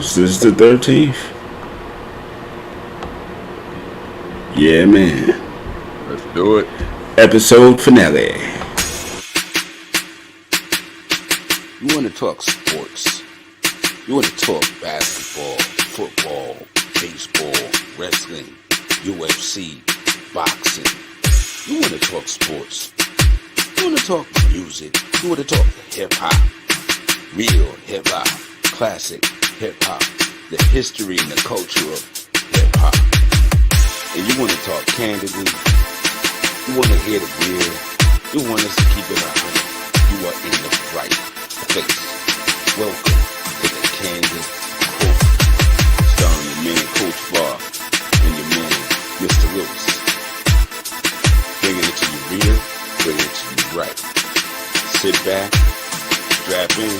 This is the 13th. Yeah, man. Let's do it. Episode finale. You want to talk sports. You want to talk basketball, football, baseball, wrestling, UFC, boxing. You want to talk sports. You want to talk music. You want to talk hip-hop. Real hip-hop. Classic hip-hop. The history and the culture of hip-hop. And you want to talk candidly. You want to hear the real. You want us to keep it 100. You are in the right place. Welcome to the Candid Quote. Starring your man Coach Bar and your man Mr. Lewis. Bringing it to you real, bringing it to you right. Sit back, strap in,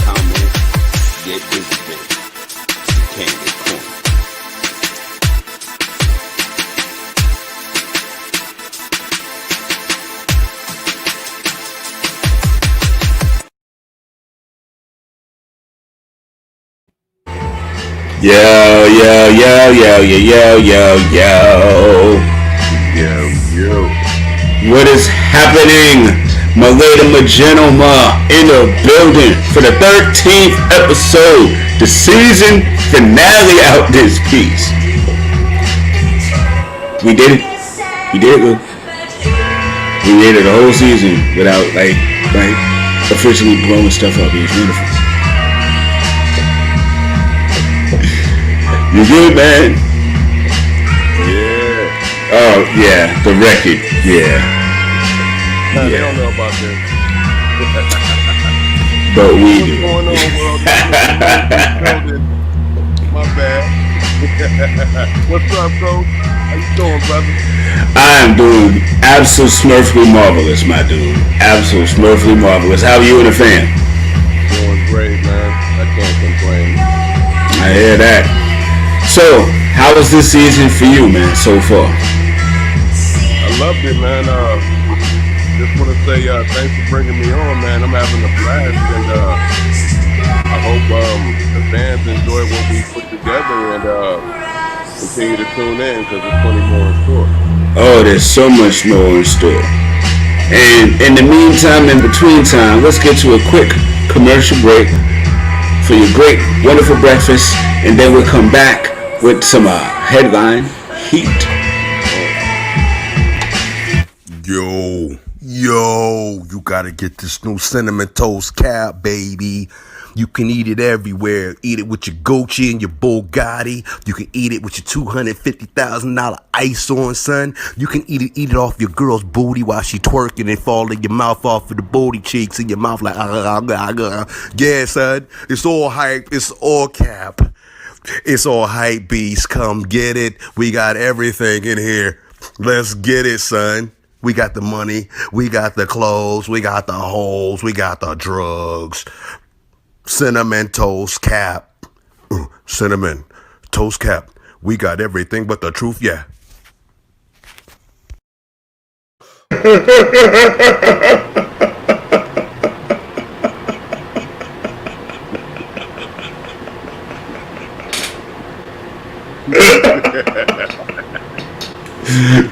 comment, get busy, baby. It's the Candid Quote. Yo. What is happening? My lady, my gentleman, in the building for the 13th episode, the season finale out this piece. We did it. We did it. We made it a whole season without like officially blowing stuff up. It was wonderful. You good, man? Yeah. Oh, yeah, the record, yeah. Nah, they don't know about this. But we do. What's going on, world? My bad. What's up, Coach? How you doing, brother? I am doing absolutely marvelous, my dude. Absolutely marvelous. How are you and the fam? Doing great, man. I can't complain. I hear that. So, how was this season for you, man, so far? I loved it, man. Just want to say thanks for bringing me on, man. I'm having a blast, and I hope the fans enjoy what we put together and continue to tune in because there's plenty more in store. Oh, there's so much more in store. And in the meantime, in between time, let's get to a quick commercial break for your great, wonderful breakfast, and then we'll come back with some headline heat. Yo, you gotta get this new Cinnamon Toast Cap, baby. You can eat it everywhere. Eat it with your Gucci and your Bugatti. You can eat it with your $250,000 ice on, son. You can eat it off your girl's booty while she twerking and falling your mouth off of the booty cheeks in your mouth like, yeah, son. It's all hype. It's all cap. It's all hype beast. Come get it. We got everything in here. Let's get it, son. We got the money. We got the clothes. We got the hoes. We got the drugs. Cinnamon Toast Cap. Cinnamon Toast Cap. We got everything but the truth, yeah.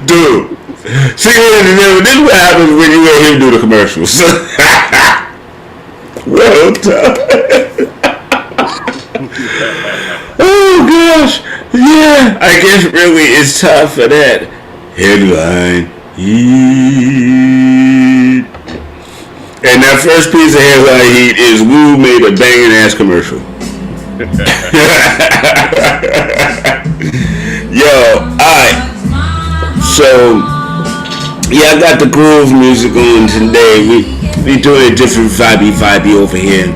Dude, see, this is what happens when you let him do the commercials. Well done. Oh gosh, yeah. I guess really it's time for that headline heat. And that first piece of headline heat is Woo made a banging ass commercial. Yo, alright. So, yeah, I got the groove music on today. We doing a different vibey over here.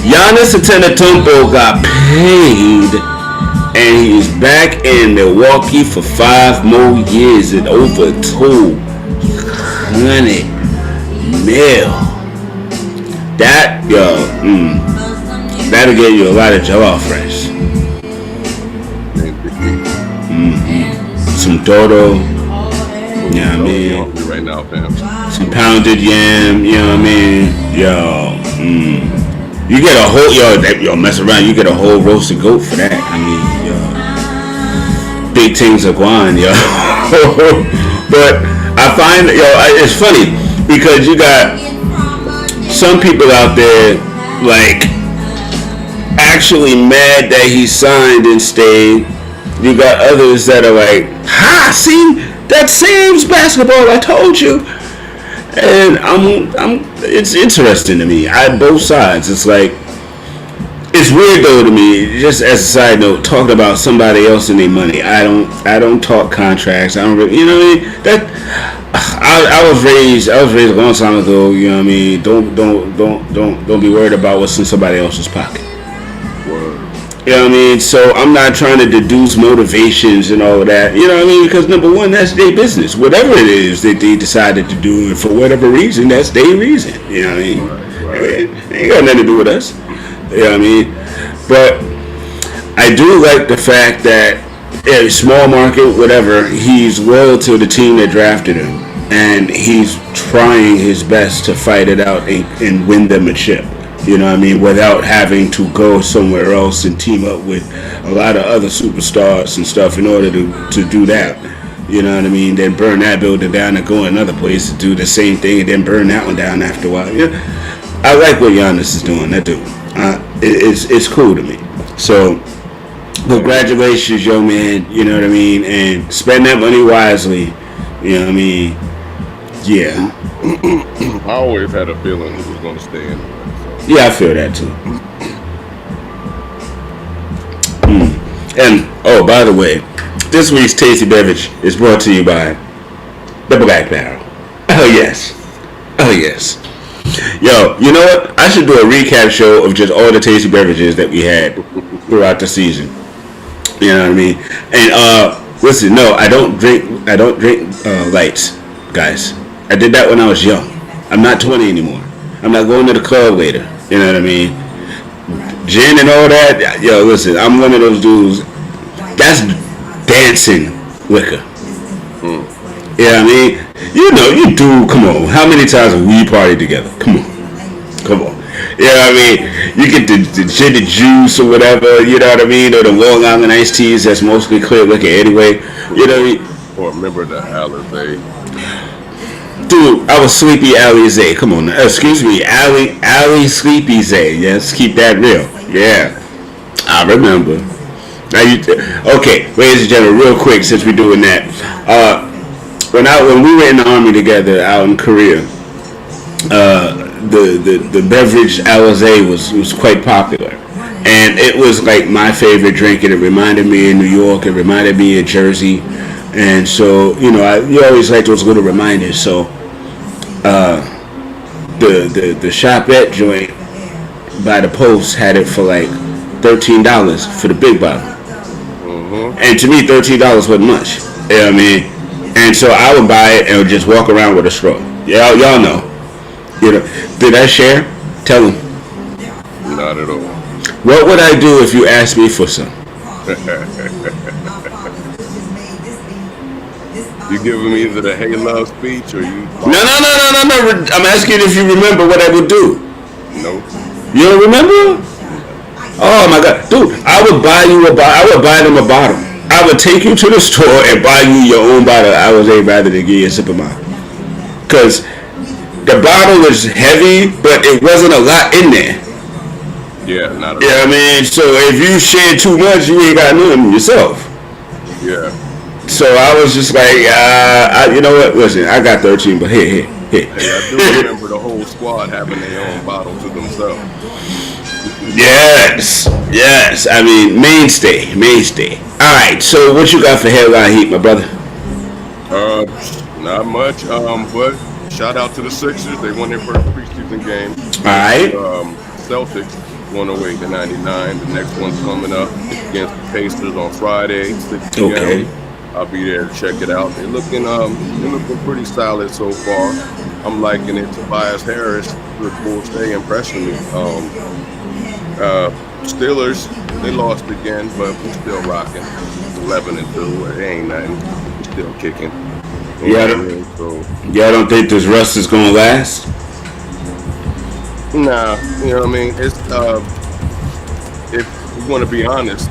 Giannis Antetokounmpo got paid, and he's back in Milwaukee for 5 more years at over $200 million. That, that'll get you a lot of job offers. Some dodo, you know what I mean? Right now, fam. Some pounded yam, you know what I mean? Yo, You get a whole yo mess around. You get a whole roasted goat for that. I mean, big things are going, yo. But I find it's funny because you got some people out there like actually mad that he signed and stayed. You got others that are like, "Ha! See, that saves basketball. I told you." And it's interesting to me. Both sides. It's like, it's weird though to me. Just as a side note, talking about somebody else and their money. I don't talk contracts. I don't really, you know what I mean? I was raised a long time ago. You know what I mean? Don't be worried about what's in somebody else's pocket. You know what I mean? So I'm not trying to deduce motivations and all of that. You know what I mean? Because number one, that's their business. Whatever it is that they decided to do, and for whatever reason, that's their reason. You know what I mean? Right. It ain't got nothing to do with us. You know what I mean? But I do like the fact that small market, whatever, he's loyal to the team that drafted him, and he's trying his best to fight it out and win them a chip. You know what I mean? Without having to go somewhere else and team up with a lot of other superstars and stuff in order to do that. You know what I mean? Then burn that building down and go another place to do the same thing and then burn that one down after a while. Yeah, I like what Giannis is doing. That dude. It's cool to me. So, congratulations, young man. You know what I mean? And spend that money wisely. You know what I mean? Yeah. I always had a feeling he was going to stay in. Yeah, I feel that too. And by the way, this week's tasty beverage is brought to you by the Black Barrel. Oh yes. Yo, you know what? I should do a recap show of just all the tasty beverages that we had throughout the season. You know what I mean? And listen, no, I don't drink lights, guys. I did that when I was young. I'm not 20 anymore. I'm not going to the club later. You know what I mean? Gin and all that. Yo, listen, I'm one of those dudes. That's dancing liquor. You know what I mean? You know, you do. Come on. How many times have we partied together? Come on. You know what I mean? You get the gin and juice or whatever. You know what I mean? Or the Long Island iced teas. That's mostly clear liquor anyway. You know what I mean? Or remember the Alizé. Dude, I was Sleepy Alizé. Come on, excuse me, Ali Sleepy Zay. Yes, keep that real. Yeah, I remember. Now okay, ladies and gentlemen, real quick, since we're doing that, when we were in the army together out in Korea, the beverage Alizé was quite popular, and it was like my favorite drink. And it reminded me of New York. It reminded me of Jersey. And so, you know, you always like those little reminders. So, the Shopette joint by the Post had it for like $13 for the big bottle. Mm-hmm. And to me, $13 wasn't much. You know what I mean? And so I would buy it and would just walk around with a straw. Y'all know. You know, did I share? Tell them. Not at all. What would I do if you asked me for some? You giving me either the Hey Love speech or you? No. I'm asking if you remember what I would do. No. You don't remember? Oh my God, dude! I would buy them a bottle. I would take you to the store and buy you your own bottle. I was rather than give you a sip of mine, because the bottle was heavy, but it wasn't a lot in there. Yeah, not at all. Yeah, I mean, so if you share too much, you ain't got nothing yourself. Yeah. So I was just like, you know what? Listen, I got 13, but here. Hey, I do remember the whole squad having their own bottle to themselves. Yes. I mean, mainstay. All right. So what you got for headline heat, my brother? Not much. But shout out to the Sixers. They won their first preseason game. All right. Celtics 108-99. The next one's coming up against the Pacers on Friday, 6 p.m. Okay. I'll be there to check it out. They're looking pretty solid so far. I'm liking it. Tobias Harris, good full stay, impressing me. Steelers, they lost again, but we're still rocking. 11-2. It ain't nothing. We're still kicking. Y'all don't think this rust is gonna last? Nah, you know what I mean. It's if we want to be honest,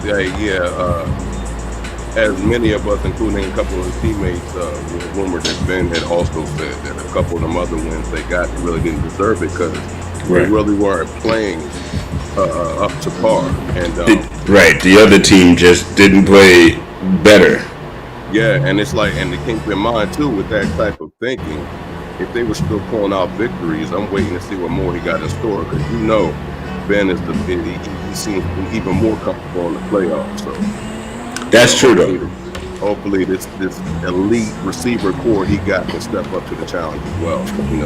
as many of us, including a couple of his teammates, it was rumored that Ben had also said that a couple of them other wins they got really didn't deserve it because they really weren't playing up to par. And right, the other team just didn't play better. yeah, and it's like, and to keep in mind too, with that type of thinking, if they were still pulling out victories, I'm waiting to see what more he got in store because Ben is he seems even more comfortable in the playoffs. So that's true though. Hopefully this elite receiver core he got can step up to the challenge as well.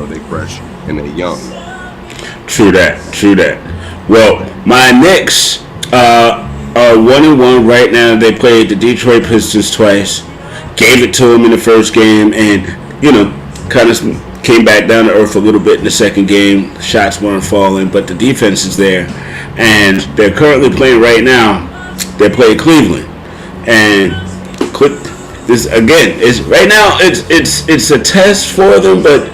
They fresh and they young. True that. Well, my Knicks are 1-1 right now. They played the Detroit Pistons twice. Gave it to them in the first game, and kind of came back down to earth a little bit in the second game. Shots weren't falling, but the defense is there, and they're currently playing right now. They're playing Cleveland, and this again is right now. It's a test for them, but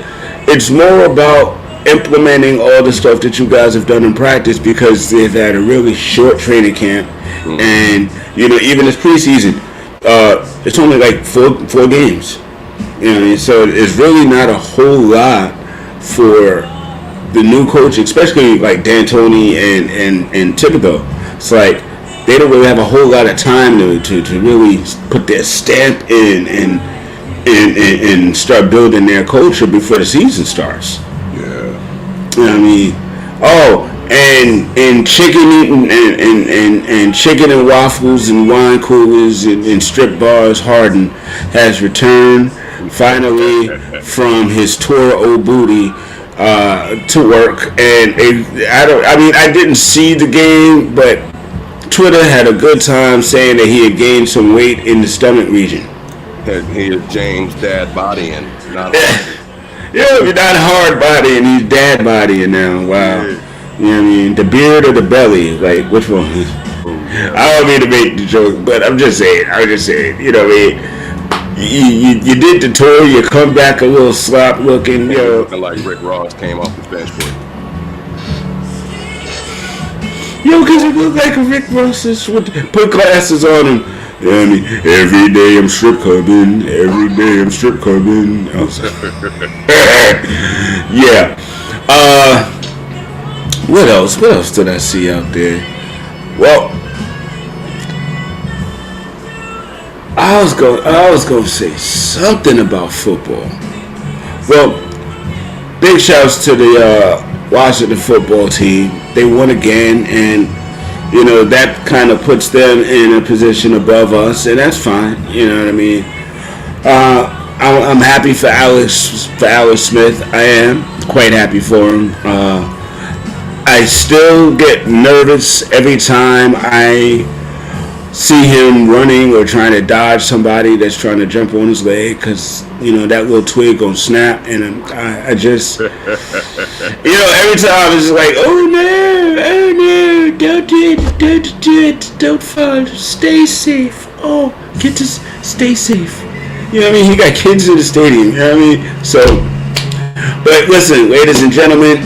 it's more about implementing all the stuff that you guys have done in practice because they've had a really short training camp, and even this preseason, it's only like four games. So it's really not a whole lot for the new coach, especially like D'Antoni and Thibodeau. It's like they don't really have a whole lot of time to really put their stamp in and start building their culture before the season starts. And chicken eating and chicken and waffles and wine coolers and strip bars. Harden has returned finally from his tour old booty to work, and I didn't see the game, but Twitter had a good time saying that he had gained some weight in the stomach region. He is James dad bodying, not you're not hard body and he's dad bodying now. Wow. Yeah. You know what I mean? The beard or the belly? Like, which one? I don't mean to make the joke, but I'm just saying. You know what I mean? You did the tour, you come back a little slop looking, looking like Rick Ross came off the bench for you. Because it looked like a Rick Ross put glasses on him. You know what I mean? Every day I'm strip clubbing. Yeah. What else? What else did I see out there? Well, I was going to say something about football. Well, big shouts to the Washington football team. They won again, and that kind of puts them in a position above us, and that's fine. You know what I mean? I'm happy for Alex Smith. I am quite happy for him. I still get nervous every time I see him running or trying to dodge somebody that's trying to jump on his leg, because that little twig gonna snap, and I just every time it's just like, oh no, don't do it, don't fall, stay safe, stay safe. You know what I mean? He got kids in the stadium. You know what I mean? So, but listen, ladies and gentlemen,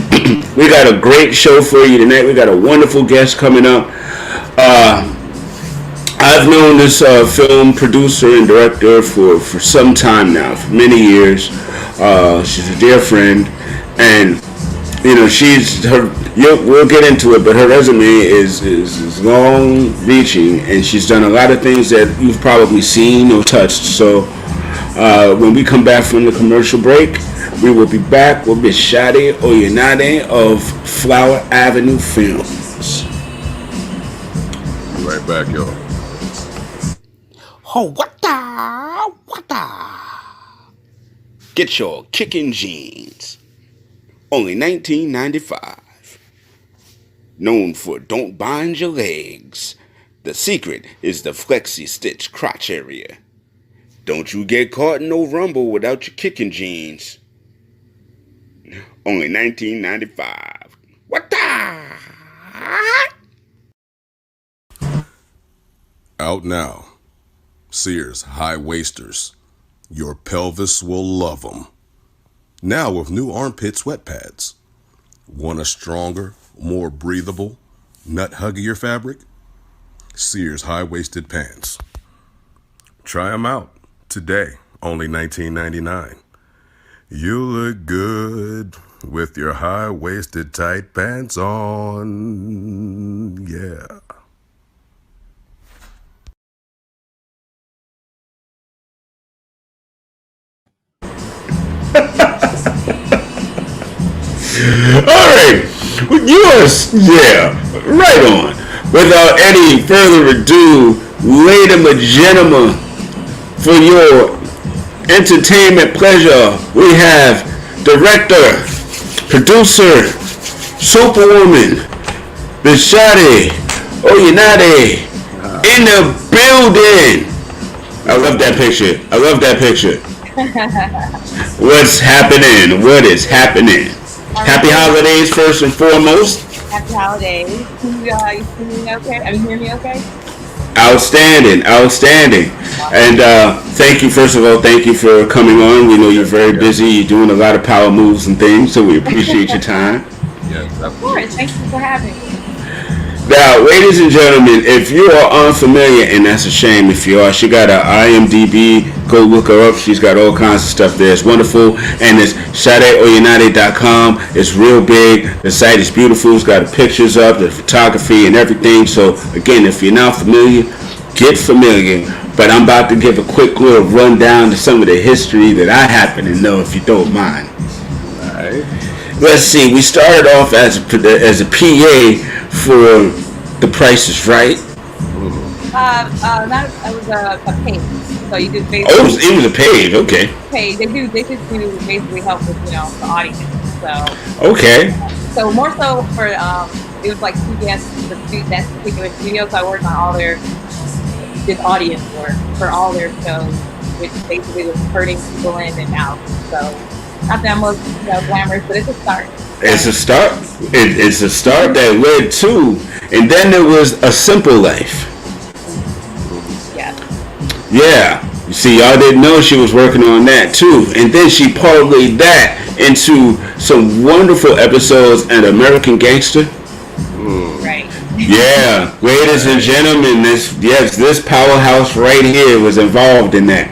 we got a great show for you tonight. We got a wonderful guest coming up. I've known this film producer and director for some time now, for many years. She's a dear friend, and we'll get into it, but her resume is long-reaching, and she's done a lot of things that you've probably seen or touched. So when we come back from the commercial break, we will be back with Miss Sade Oyinade of Flower Ave Films. Be right back, y'all. Oh, what Get your kicking jeans. Only $19.95. Known for don't bind your legs. The secret is the flexi stitch crotch area. Don't you get caught in no rumble without your kicking jeans. Only $19.95. What the? Out now. Sears High Waisters. Your pelvis will love them. Now with new armpit sweat pads. Want a stronger, more breathable, nut huggier fabric? Sears high-waisted pants. Try them out today, only $19.99. You look good with your high-waisted tight pants on. Yeah. All right, yours, yeah, right on. Without any further ado, ladies and gentlemen, for your entertainment pleasure, we have director, producer, superwoman, Miss Sade Oyinade in the building. I love that picture. I love that picture. What's happening? What is happening? Happy holidays first and foremost. Happy holidays. You see me okay? I mean, hear me okay? Outstanding, outstanding. And thank you, first of all, thank you for coming on. We know you're very busy. You're doing a lot of power moves and things, so we appreciate your time. Yes, Of course. Thank you for having me. Now, ladies and gentlemen, if you are unfamiliar, and that's a shame if you are, she got an IMDb. Go look her up. She's got all kinds of stuff there. It's wonderful. And it's SadeOyinade.com. It's real big. The site is beautiful. It's got the pictures up, the photography, and everything. So, again, if you're not familiar, get familiar. But I'm about to give a quick little rundown to some of the history that I happen to know, if you don't mind. all right. Let's see. We started off as a PA for The Price is Right. It was a page. So you just basically. Oh, it was a page. Okay. Page. They just do basically help with the audience. So. Okay. So more so for it was like two guests for that particular studio. So I worked on all their did audience work for all their shows, which basically was hurting people in and out. So not that most glamorous, but it's a start. It's a start. It's a start that led to, and then there was A Simple Life. Yeah. Yeah. You see, y'all didn't know she was working on that too, and then she parlayed that into some wonderful episodes at American Gangster. Right. Yeah, ladies and gentlemen, this powerhouse right here was involved in that,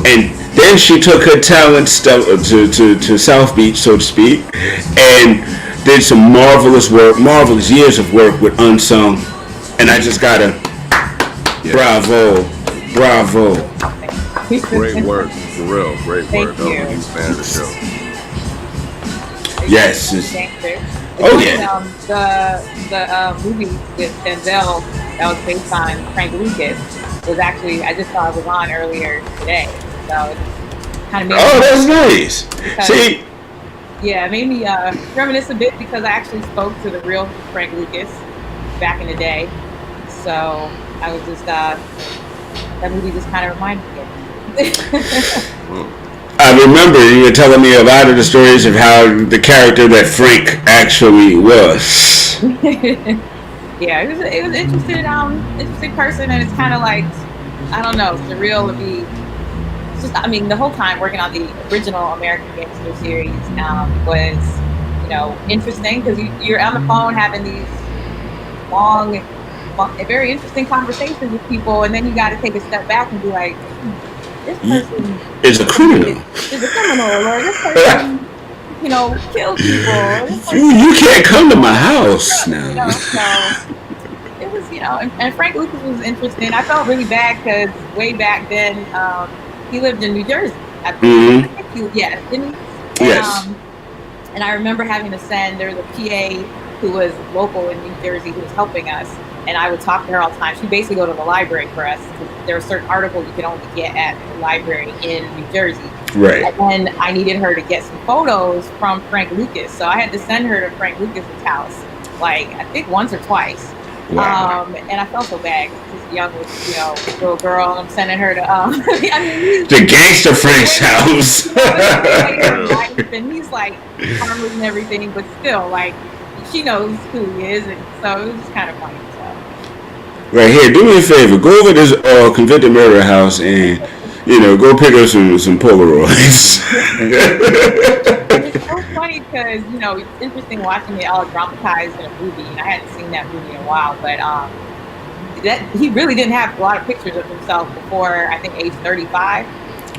and then she took her talents to South Beach, so to speak, and did some marvelous years of work with Unsung, and I just gotta, bravo. Great work, for real. Great work. Thank you. I'm a huge fan of the show. Yes. Gangster. Oh, yeah. The movie with Denzel that was based on Frank Lucas was actually, I just saw it was on earlier today. So it kind of made Oh, that's nice. See, yeah, it made me reminisce a bit because I actually spoke to the real Frank Lucas back in the day. So I was just, that movie just kind of reminded me of it. I remember you were telling me a lot of the stories of how the character that Frank actually was. Yeah, it was interesting person, and it's kind of like, I don't know, surreal to be. It's just, I mean, the whole time working on the original American Gangster series was, interesting because you're on the phone having these long, very interesting conversations with people, and then you got to take a step back and be like, this person is a criminal. Is a criminal, or this person, killed people. You can't come to my house now. So it was, and Frank Lucas was interesting. I felt really bad because way back then, he lived in New Jersey. I think didn't he? And, Yes. And I remember having to send, there was a PA who was local in New Jersey who was helping us, and I would talk to her all the time. She'd basically go to the library for us, because there were certain articles you could only get at the library in New Jersey. Right. And then I needed her to get some photos from Frank Lucas, so I had to send her to Frank Lucas's house, like I think once or twice. Wow. And I felt so bad, this young, little girl, and I'm sending her to, the gangster Frank's house. And he's like harmless and everything, but still, like, she knows who he is, and so it was just kind of funny. So. Right here, do me a favor. Go over to this convicted murder house and, go pick up some Polaroids. It's so funny because it's interesting watching it all dramatized in a movie, and I hadn't seen that movie in a while. But that he really didn't have a lot of pictures of himself before I think age 35.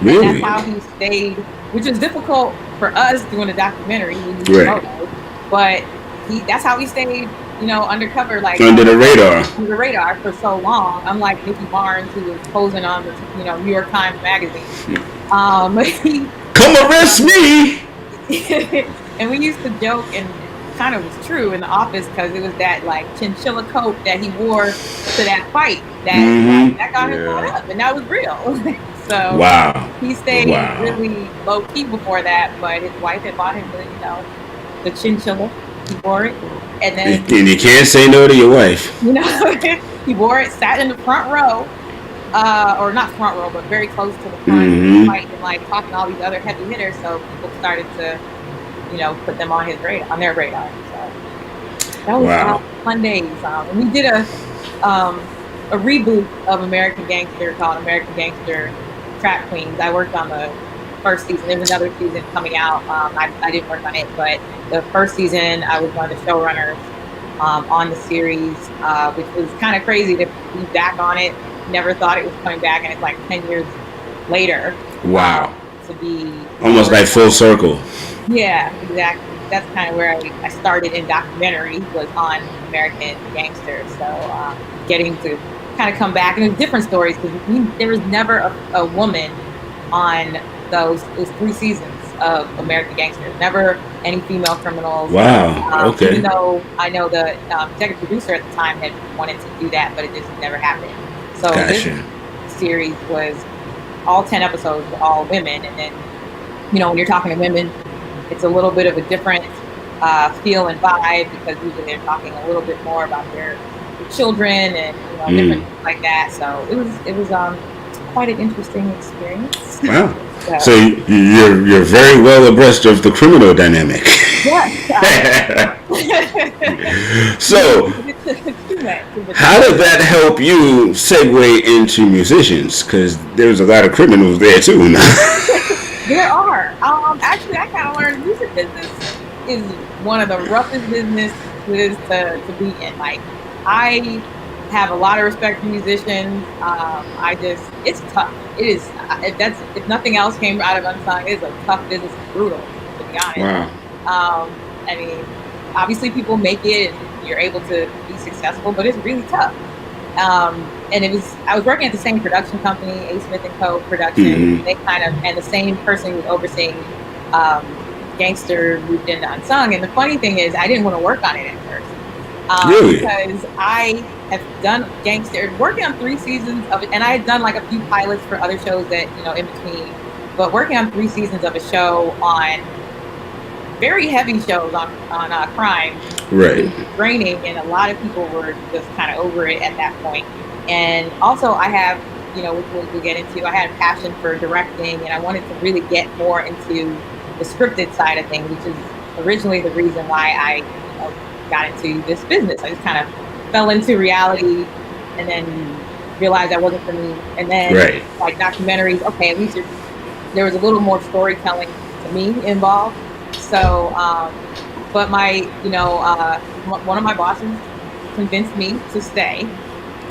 Really? And that's how he stayed, which is difficult for us doing a documentary. Right. But that's how he stayed, undercover, like under the radar. Under the radar for so long. Unlike Nicky Barnes, who was posing on the New York Times magazine. Come arrest me. And we used to joke, and it kind of was true in the office, because it was that like chinchilla coat that he wore to that fight that got him caught up, and that was real. So wow, he stayed really low key before that, but his wife had bought him the chinchilla. He wore it, and then you can't say no to your wife. He wore it, sat in the front row, or not front row, but very close to the front, fight, and like talking to all these other heavy hitters. So people started to, put them on their radar. So that was fun days. And we did a reboot of American Gangster called American Gangster Trap Queens. I worked on the first season. There's another season coming out. I didn't work on it, but the first season I was one of the showrunners on the series, which was kind of crazy to be back on it. Never thought it was coming back, and it's like 10 years later. Wow. To be almost like full circle. Yeah, exactly. That's kind of where I started in documentary, was on American Gangster. So getting to kind of come back, and it was different stories, because there was never a woman on those 3 seasons of American Gangster. Never any female criminals. Wow. Okay. Even though I know the executive producer at the time had wanted to do that, but it just never happened. So this series was all 10 episodes were all women, and then when you're talking to women, it's a little bit of a different feel and vibe, because usually they're talking a little bit more about their children and different things like that. So it was quite an interesting experience. Wow. So you're very well abreast of the criminal dynamic. Yes. So how did that help you segue into musicians? Because there's a lot of criminals there too now. There are. Actually, I kind of learned music business is one of the roughest businesses to be in. Like, I have a lot of respect for musicians. It's tough. It is. If nothing else came out of Unsung, it's a tough business. It's brutal, to be honest. Wow. I mean, obviously people make it and you're able to be successful, but it's really tough. And I was working at the same production company, A. Smith & Co. Production. They and the same person who was overseeing Gangster moved into Unsung. And the funny thing is, I didn't want to work on it at first. Really? Because I have done Gangster, working on 3 seasons of it, and I had done like a few pilots for other shows that, in between, but working on 3 seasons of a show on very heavy shows on crime, right, draining, and a lot of people were just kind of over it at that point. And also I have, which we'll get into, I had a passion for directing, and I wanted to really get more into the scripted side of things, which is originally the reason why I got into this business. I just kind of fell into reality and then realized that wasn't for me. And then like documentaries, okay, at least there was a little more storytelling to me involved. So, but my, one of my bosses convinced me to stay,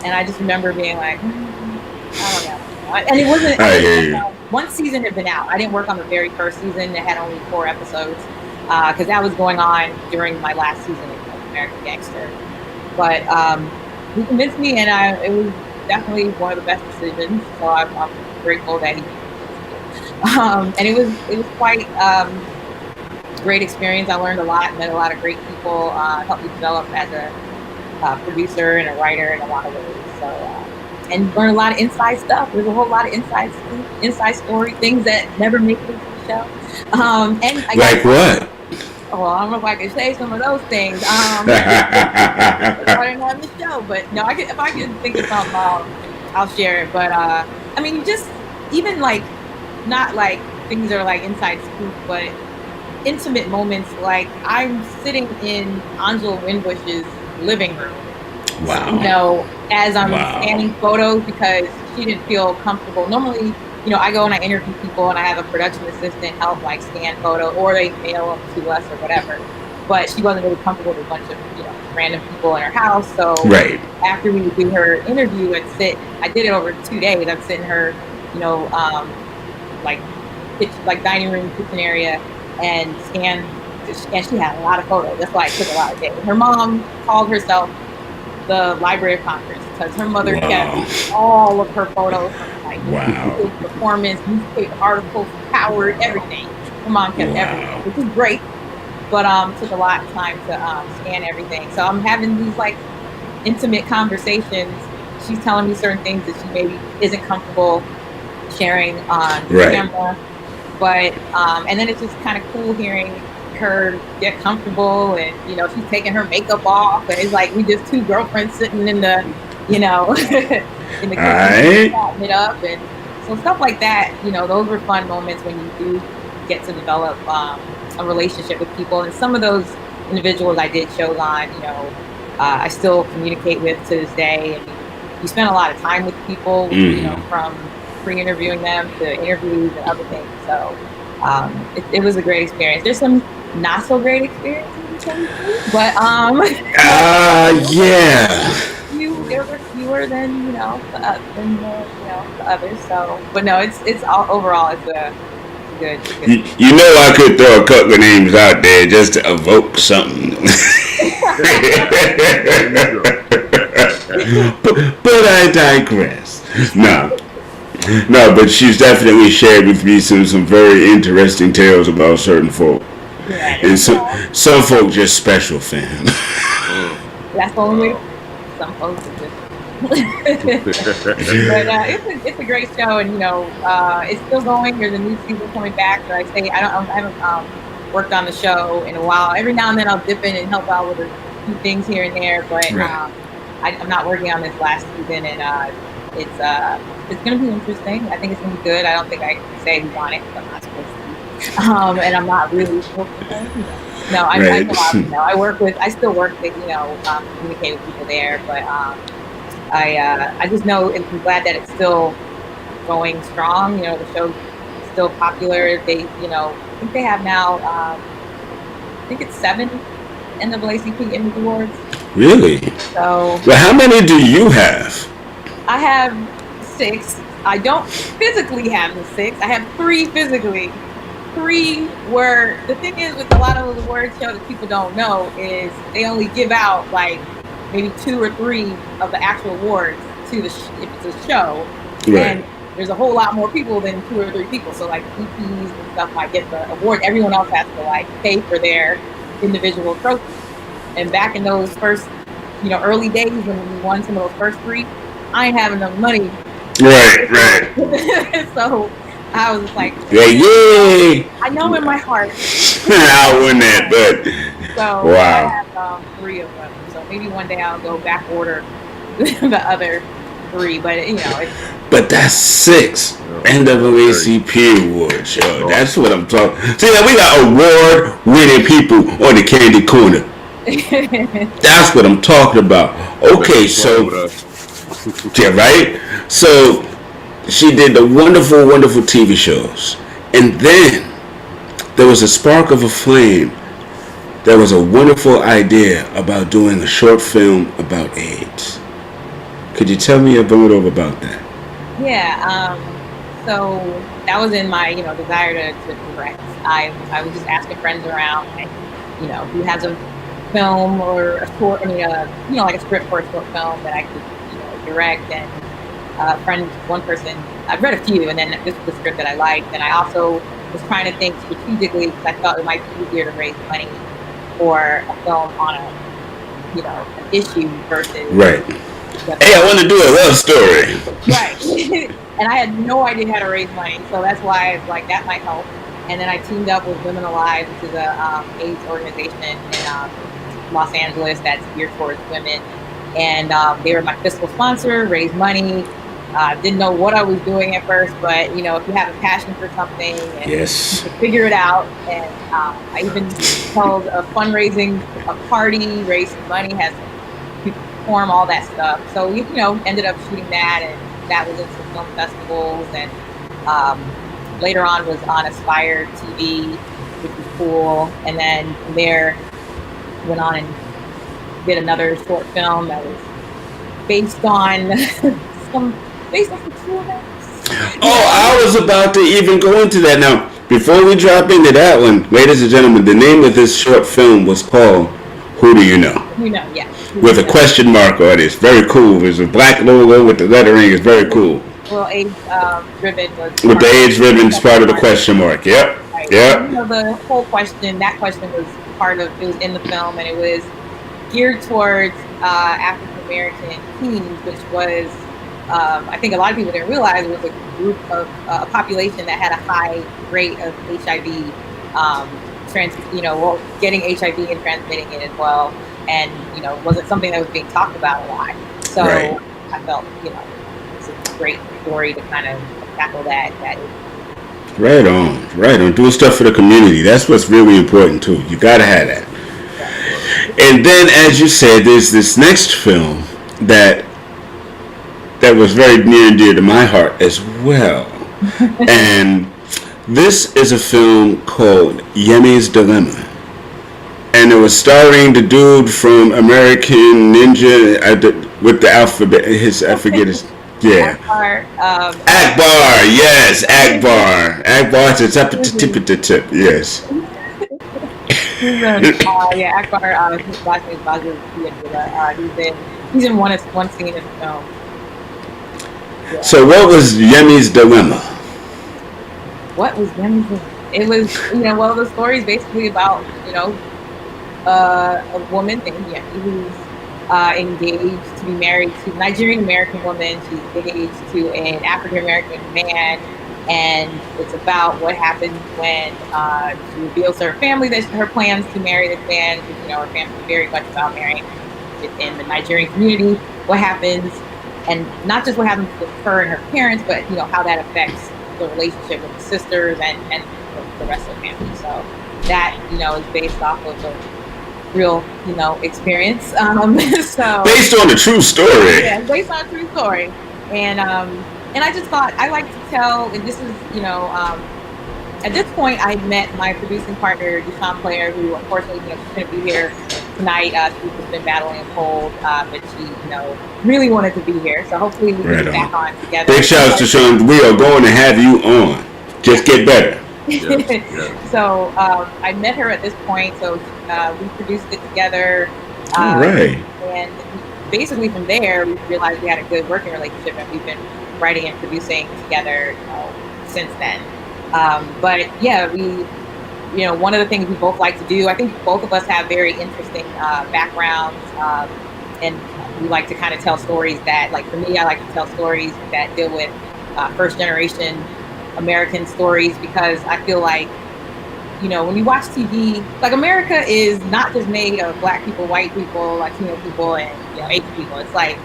and I just remember being like, I don't know. And it wasn't. One season had been out. I didn't work on the very first season. It had only 4 episodes, because that was going on during my last season of American Gangster. But he convinced me, and it was definitely one of the best decisions. So I'm grateful that he did. And it was quite great experience. I learned a lot, met a lot of great people, helped me develop as a producer and a writer in a lot of ways. So, and learned a lot of inside stuff. There's a whole lot of inside story, things that never make it into the show. And like what? Well, I don't know if I can say some of those things. Starting on the show, but no, if I can think of something, I'll share it. But I mean, just even like not like things that are like inside scoop, but intimate moments. Like I'm sitting in Angela Winbush's living room. Wow. As I'm scanning photos, because she didn't feel comfortable. Normally, I go and I interview people, and I have a production assistant help like scan photo, or they mail them to us or whatever. But she wasn't really comfortable with a bunch of random people in her house. So Right. after we would do her interview and sit, I did it over 2 days. I'd sit in her, like dining room, kitchen area, and scan. And she had a lot of photos. That's why it took a lot of days. Her mom called herself the Library of Congress because her mother kept all of her photos from like performance, newspaper articles, Howard, everything. Her mom kept everything, which is great, but took a lot of time to scan everything. So I'm having these like intimate conversations. She's telling me certain things that she maybe isn't comfortable sharing on camera, but and then it's just kind of cool hearing her get comfortable, and she's taking her makeup off, and it's like we just two girlfriends sitting in the in the kitchen chatting it up, and so stuff like that. Those were fun moments when you do get to develop a relationship with people, and some of those individuals I did shows on, I still communicate with to this day, and you spend a lot of time with people, from pre-interviewing them to interviews and other things. So it was a great experience. There's some not so great experiences, but there were fewer than the others. So, but no, it's all overall it's a good. I could throw a couple of names out there just to evoke something. but I digress. No, but she's definitely shared with me some very interesting tales about certain folk. Yeah, and some folk just special, fam. That's the only way. Some folks are just. But it's a great show, and it's still going. There's a new season coming back. But I haven't worked on the show in a while. Every now and then I'll dip in and help out with a few things here and there, but I'm not working on this last season, and it's going to be interesting. I think it's going to be good. I don't think I can say who's on it because I'm not supposed to. And I'm not really sure. No, I still work with, communicate with people there, but I just know and I'm glad that it's still going strong. The show's still popular. They, I think they have now, I think it's 7 NAACP Emmy Awards. Really? So. Well, how many do you have? I have 6. I don't physically have the 6. I have 3 physically. 3 were, the thing is with a lot of those award shows that people don't know is they only give out like maybe 2 or 3 of the actual awards to if it's a show. Right. And there's a whole lot more people than 2 or 3 people. So like VPs and stuff might get the award. Everyone else has to like pay for their individual trophies. And back in those first, early days when we won some of those first 3, I ain't having enough money. Right. So I was just like, yay! I know in my heart. I win that, but so wow. I have 3 of them. So maybe one day I'll go back order the other 3. But but that's 6 NAACP awards, yo. That's what I'm talking. See, we got award-winning people on the candy corner. That's what I'm talking about. Okay, so yeah, right. So. She did the wonderful, wonderful TV shows. And then there was a spark of a flame. There was a wonderful idea about doing a short film about AIDS. Could you tell me a little about that? Yeah. So that was in my, desire to direct. I was just asking friends around, like, who has a film or a short, like a script for a short film that I could, direct. And one person, I've read a few, and then this was the script that I liked, and I also was trying to think strategically because I thought it might be easier to raise money for a film on an issue versus right. Hey, I want to do a love story. Right. And I had no idea how to raise money, so that's why I was like, that might help. And then I teamed up with Women Alive, which is a AIDS organization in Los Angeles that's geared towards women, and they were my fiscal sponsor, raised money. Didn't know what I was doing at first, but if you have a passion for something, and yes, you can figure it out. And I even held a fundraising, a party, raised some money, had people perform all that stuff. So we, ended up shooting that, and that was at some film festivals, and Later on was on Aspire TV, which was cool. And then from there, went on and did another short film that was based on some true events. Oh, I was about to even go into that. Now, before we drop into that one, ladies and gentlemen, the name of this short film was called Who Do You Know? Yeah. With a question mark on it. It's very cool. There's a black logo with the lettering. It's very cool. Well, age ribbon was with the age ribbon's part of the question mark. Yep. Right. Yep. The whole question, that question was it was in the film, and it was geared towards African American teens, which was, I think a lot of people didn't realize, was a group of a population that had a high rate of HIV, getting HIV and transmitting it as well, and wasn't something that was being talked about a lot. So right. I felt it's a great story to kind of tackle that. Right on. Doing stuff for the community. That's what's really important too. You gotta have that. And then, as you said, there's this next film that was very near and dear to my heart as well. And this is a film called Yemi's Dilemma. And it was starring the dude from American Ninja with the alphabet. I forget his. Yeah. Akbar. Yes, Akbar. Akbar to tip. Yes. Akbar. His last name is Bazu. He's in one scene in the film. Yeah. So, what was Yemi's Dilemma? What was Yemi's Dilemma? It was, the story is basically about, a woman named Yemi who's engaged to be married to a Nigerian American woman. She's engaged to an African American man, and it's about what happens when she reveals to her family that her plans to marry this man. Her family is very much about marrying in the Nigerian community. What happens, and not just what happens with her and her parents, but how that affects the relationship with the sisters and the rest of the family. So that is based off of a real experience. So based on a true story. Yeah, based on a true story. And I just thought I like to tell, and this is at this point I met my producing partner Deshaun Player, who unfortunately couldn't be here tonight. She's just been battling a cold, but she really wanted to be here. So hopefully we can get back on together. Big shouts to Deshaun. We are going to have you on. Just get better. Yeah. So I met her at this point, so we produced it together. All right. And basically from there, we realized we had a good working relationship, and we've been writing and producing together since then. But yeah, we, one of the things we both like to do, I think both of us have very interesting backgrounds, and we like to kind of tell stories that, like for me, I like to tell stories that deal with first generation American stories, because I feel like, when you watch TV, like America is not just made of black people, white people, Latino people, and Asian people. It's like,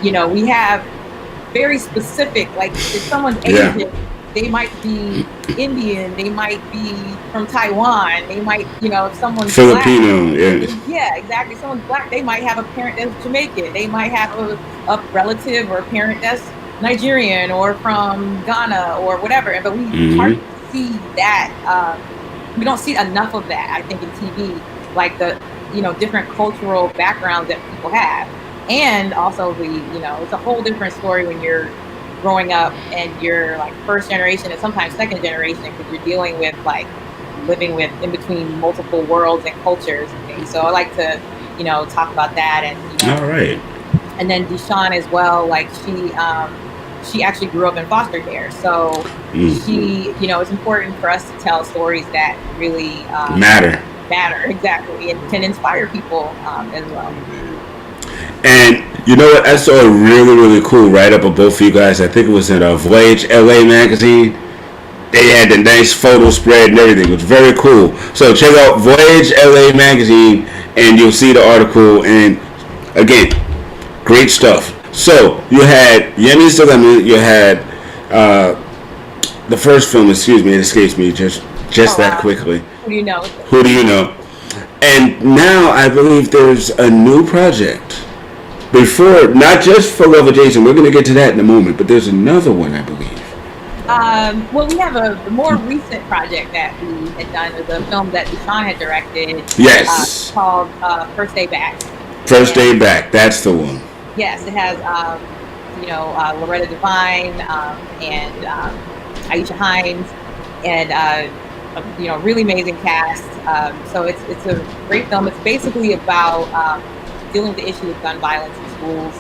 we have very specific, like if someone's Asian, they might be Indian, they might be from Taiwan, they might, if someone's Filipino, black, yeah, exactly. Someone's black, they might have a parent that's Jamaican, they might have a relative or a parent that's Nigerian or from Ghana or whatever. But we hardly see that. We don't see enough of that, I think, in TV, like the different cultural backgrounds that people have, and also the it's a whole different story when you're growing up and you're like first generation and sometimes second generation, because you're dealing with living with in between multiple worlds and cultures and things. So I like to talk about that. And all right. And then Deshaun as well, like she actually grew up in foster care, so she, it's important for us to tell stories that really matter, exactly, and can inspire people as well. And what? I saw a really, really cool write-up of both of you guys. I think it was in Voyage LA magazine. They had the nice photo spread and everything. It was very cool. So check out Voyage LA magazine, and you'll see the article. And again, great stuff. So you had Yemi's Dilemma. You had the first film. Excuse me, it escapes me just that quickly. Who do you know? Who do you know? And now I believe there's a new project. Before, not just for Love of Jason. We're going to get to that in a moment. But there's another one, I believe. Well, we have a more recent project that we had done. It was a film that Deshaun had directed. Yes. Called First Day Back. First Day Back. That's the one. Yes, it has Loretta Devine and Aisha Hines and really amazing cast. So it's a great film. It's basically about dealing with the issue of gun violence in schools.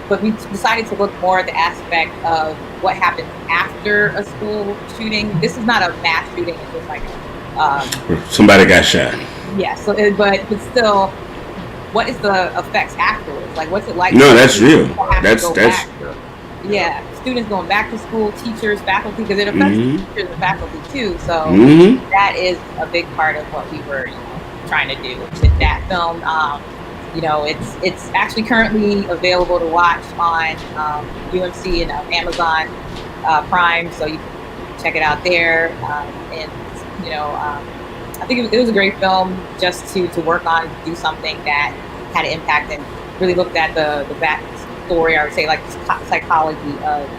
But we decided to look more at the aspect of what happens after a school shooting. This is not a mass shooting; it's just like somebody got shot. Yeah. So, but still, what is the effects afterwards? Like, what's it like? No, that's real. That's students going back to school, teachers, faculty, because it affects teachers and faculty too. So that is a big part of what we were trying to do with that film. It's actually currently available to watch on UMC and Amazon Prime, so you can check it out there. I think it was a great film just to work on, to do something that had an impact and really looked at the back story, I would say, like psychology of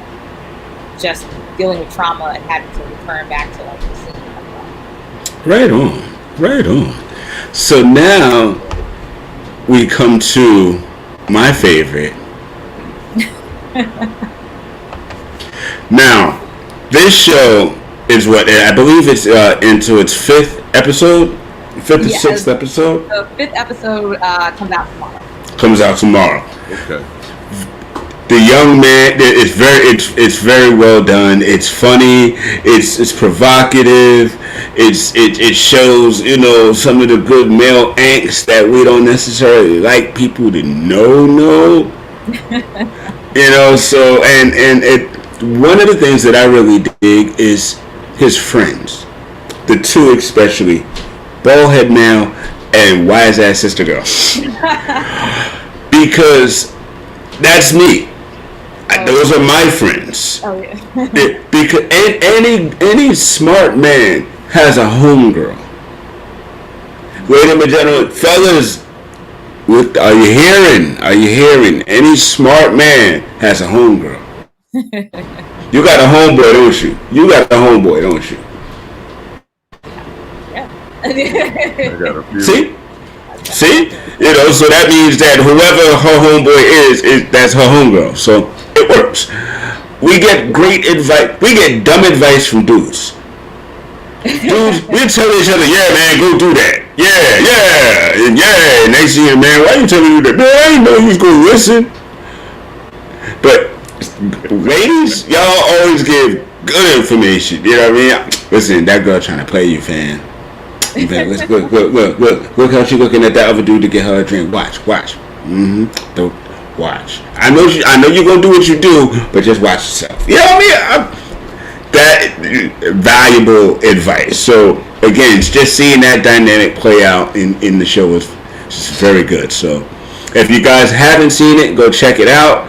just dealing with trauma and having to return back to like the scene. Right on. So now we come to my favorite. Now, this show is what I believe it's into its fifth episode, sixth episode. The fifth episode comes out tomorrow. Okay. The young man, it's very well done. It's funny. It's provocative. It shows some of the good male angst that we don't necessarily like people to know. So one of the things that I really dig is his friends, the two especially, baldhead male and wise ass sister girl, because that's me. Those are my friends. Oh yeah. Because any smart man has a homegirl. Ladies and gentlemen, fellas, are you hearing? Any smart man has a homegirl. You got a homeboy, don't you? Yeah. I got a few. See? So that means that whoever her homeboy is that's her homegirl. So it works. We get great advice. We get dumb advice from dudes. Dudes, we tell each other, yeah, man, go do that. Yeah. And they see, man, why you telling me that? Man, I didn't know you was going to listen. But ladies, y'all always give good information. You know what I mean? Listen, that girl trying to play you, fam. Look how she looking at that other dude to get her a drink. Watch. Don't watch. I know you're gonna do what you do, but just watch yourself. You know what I mean? That valuable advice. So again, just seeing that dynamic play out in the show is just very good. So if you guys haven't seen it, go check it out.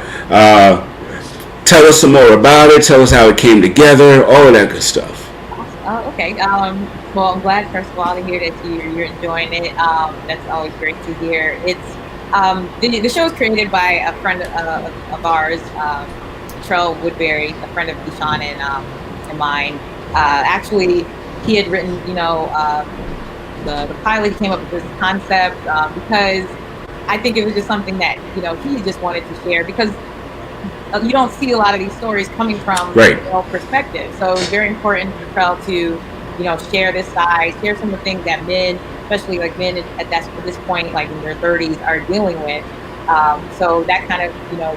Tell us some more about it. Tell us how it came together. All of that good stuff. Okay. Well, I'm glad, first of all, to hear that you're enjoying it. That's always great to hear. It's the show is created by a friend of ours, Trell Woodbury, a friend of Deshaun and mine. Actually, he had written, the pilot. He came up with this concept because I think it was just something that he just wanted to share, because you don't see a lot of these stories coming from a male perspective. So it's very important for Trell to share this side, share some of the things that men, especially like men at this point, like in their 30s, are dealing with. So that kind of,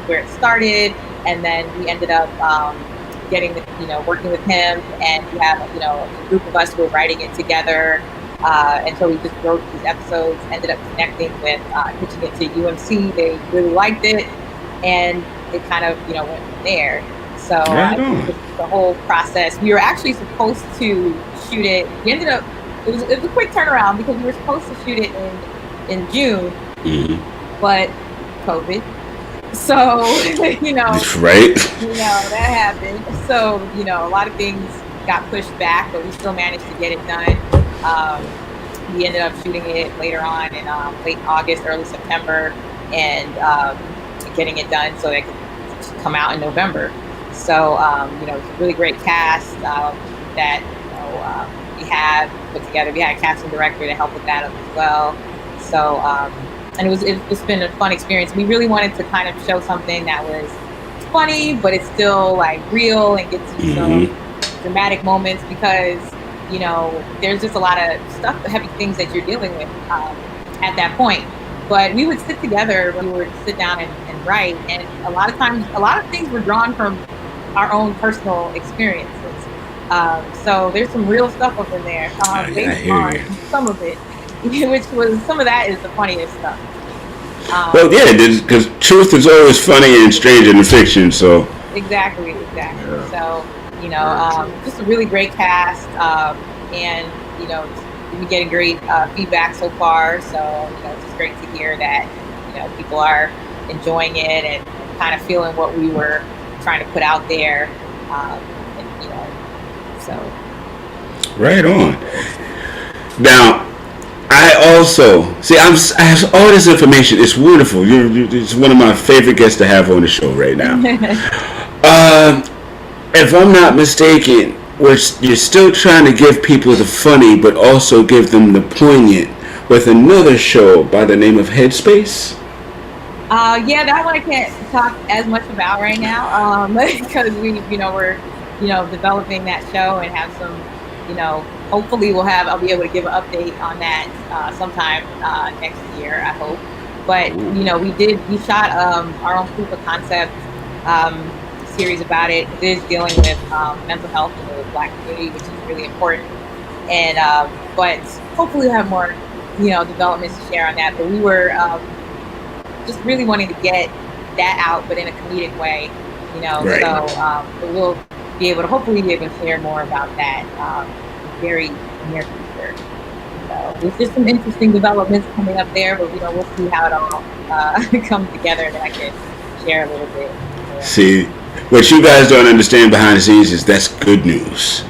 where it started. And then we ended up working with him, and we have, a group of us who were writing it together. And so we just wrote these episodes, ended up connecting with, pitching it to UMC. They really liked it, and it kind of, went from there. So the whole process, we were actually supposed to shoot it. We ended up, it was a quick turnaround, because we were supposed to shoot it in June, but COVID. So, that happened. So, a lot of things got pushed back, but we still managed to get it done. We ended up shooting it later on in late August, early September, and getting it done so that it could come out in November. So, it's a really great cast that we had put together. We had a casting director to help with that as well. So, and it's been a fun experience. We really wanted to kind of show something that was funny, but it's still like real and gets you some dramatic moments because there's just a lot of stuff, heavy things that you're dealing with at that point. But we would sit together when we would sit down and write, and a lot of times, a lot of things were drawn from our own personal experiences. So there's some real stuff up in there based on some of it, which was some of that is the funniest stuff. Well, yeah, because truth is always funny and stranger than fiction. So exactly. Yeah. So just a really great cast, and we're getting great feedback so far. So it's just great to hear that people are enjoying it and kind of feeling what we were trying to put out there. So right on. Now, I also see. I have all this information. It's wonderful. It's one of my favorite guests to have on the show right now. If I'm not mistaken, you're still trying to give people the funny, but also give them the poignant with another show by the name of Headspace. Yeah, that one I can't talk as much about right now because we're developing that show and have some hopefully I'll be able to give an update on that sometime next year, I hope. But we shot our own proof of concept series about it. It is dealing with mental health in the Black community, which is really important. And but hopefully we'll have more developments to share on that. But we were just really wanting to get that out, but in a comedic way, Right. So we'll hopefully be able to share more about that very near future. So there's just some interesting developments coming up there, but we'll see how it all comes together, and I can share a little bit more. See, what you guys don't understand behind the scenes is that's good news.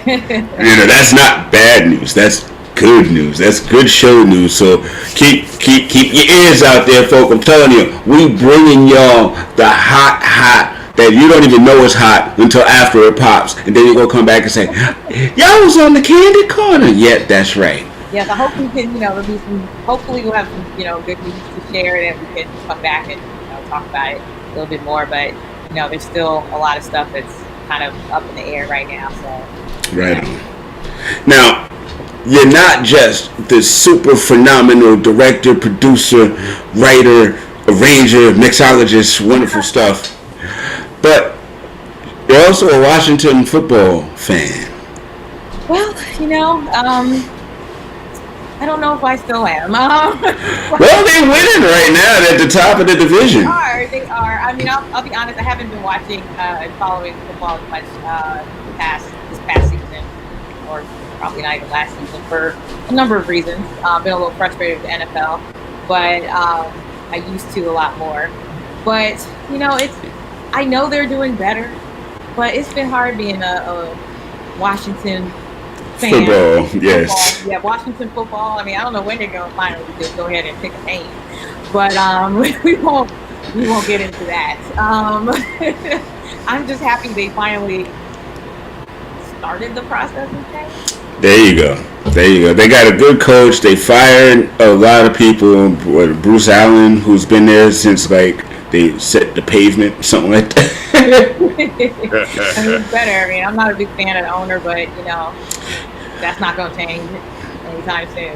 That's not bad news. That's good news. That's good show news. So keep your ears out there, folk. I'm telling you, we bringing y'all the hot that you don't even know is hot until after it pops, and then you go come back and say, y'all was on the candy corner. Yeah, that's right. Yes, I hope we can, hopefully we'll have some, good news to share, and we can come back and talk about it a little bit more. But there's still a lot of stuff that's kind of up in the air right now. So right on. Now, you're not just the super phenomenal director, producer, writer, arranger, mixologist, wonderful stuff, but you're also a Washington football fan. Well, I don't know if I still am. Well, they're winning right now. They're at the top of the division. They are. I mean, I'll be honest. I haven't been watching and following football much this past season, or probably not even last season, for a number of reasons. Been a little frustrated with the NFL, but I used to a lot more. But I know they're doing better, but it's been hard being a Washington fan. Football, yes. Yeah, Washington football. I mean, I don't know when they're going to finally just go ahead and pick a name, but we won't get into that. I'm just happy they finally started the process of change. There you go. They got a good coach. They fired a lot of people. Bruce Allen, who's been there since they set the pavement, something like that. It's better. I mean, I'm not a big fan of the owner, but that's not going to change anytime soon.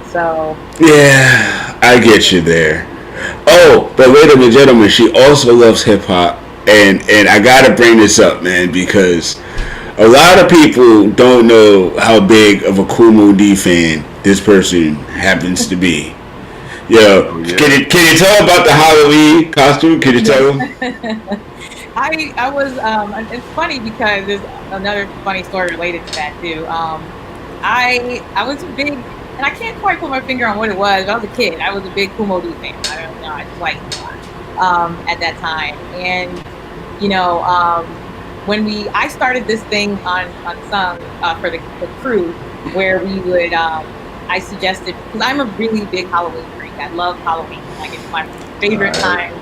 So yeah, I get you there. Oh, but ladies and gentlemen, she also loves hip hop, and I gotta bring this up, man, because a lot of people don't know how big of a Kool Moe Dee fan this person happens to be. Yo, yeah. Can you tell about the Halloween costume? Can you tell them? I was it's funny because there's another funny story related to that too. I was a big, and I can't quite put my finger on what it was, but I was a kid. I was a big Kool Moe Dee fan. I don't know, I just liked it a lot at that time. And when I started this thing on Sung for the crew, where we would I suggested, because I'm a really big Halloween freak. I love Halloween. Like, it's my favorite time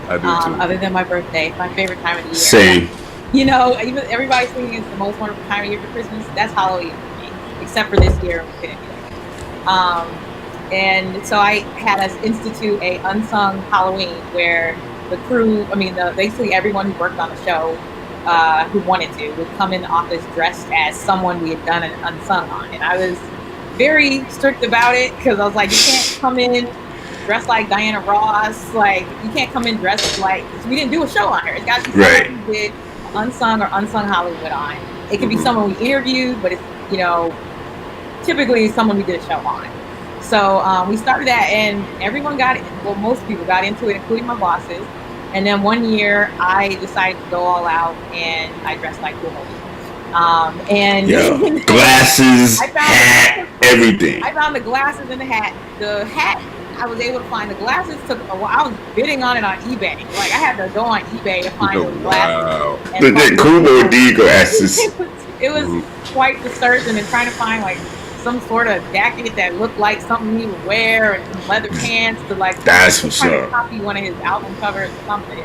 I do too. Other than my birthday, it's my favorite time of the year. Same. You know, even everybody's thinking it's the most wonderful time of year for Christmas. That's Halloween for me, except for this year. And so I had us institute a unsung Halloween where the crew, basically everyone who worked on the show, who wanted to, would come in the office dressed as someone we had done an unsung on. And I was very strict about it because I was like, you can't come in dressed like Diana Ross. Like, you can't come in dressed like, we didn't do a show on her. It's got to be someone who did unsung or unsung Hollywood on. It could be someone we interviewed, but it's, typically someone we did a show on. So we started that, and everyone got it. Well, most people got into it, including my bosses. And then one year, I decided to go all out, and I dressed like Cool and glasses, hat, everything. I found the glasses and the hat. The hat, I was able to find. The glasses took a while. I was bidding on it on eBay. Like, I had to go on eBay to find those glasses. The Kumo D glasses. It was quite the search, and then trying to find like some sort of jacket that looked like something he would wear, and some leather pants to like. That's for sure. Copy one of his album covers or something.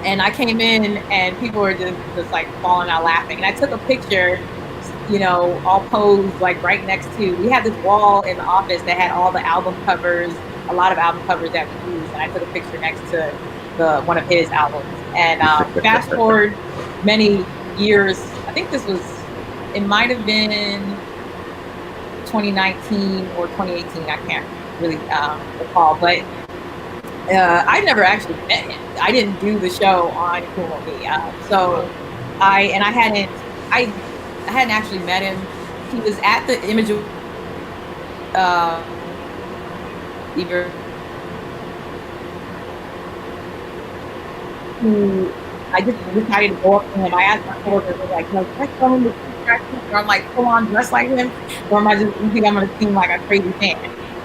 And I came in, and people were just like falling out laughing. And I took a picture, all posed like right next to. We had this wall in the office that had all the album covers, a lot of album covers that we used, and I took a picture next to one of his albums. And fast forward many years, I think it might have been 2019 or 2018. I can't really recall, but I never actually met him. I didn't do the show on Kumo D. So I hadn't actually met him. He was at the Image of I just decided to go up to him. I asked my coworkers, like, can I show him the or I'm like, full on dressed like him, or am I just think I'm gonna seem like a crazy fan?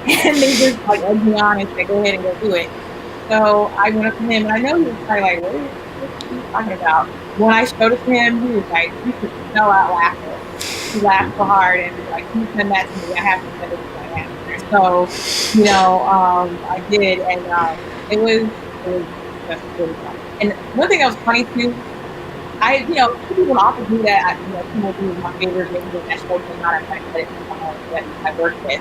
And they just like egged me on and said, go ahead and go do it. So I went up to him, and I know he was probably like, what are you talking about? When I showed it to him, he was like, he could fell out laughing. He laughed so hard, and was like, can you send that to me? I have to send it to my manager. So, I did, and it was just really fun. And one thing that was funny too, people often do that. Kumo D was my favorite game that show came out at that I worked with.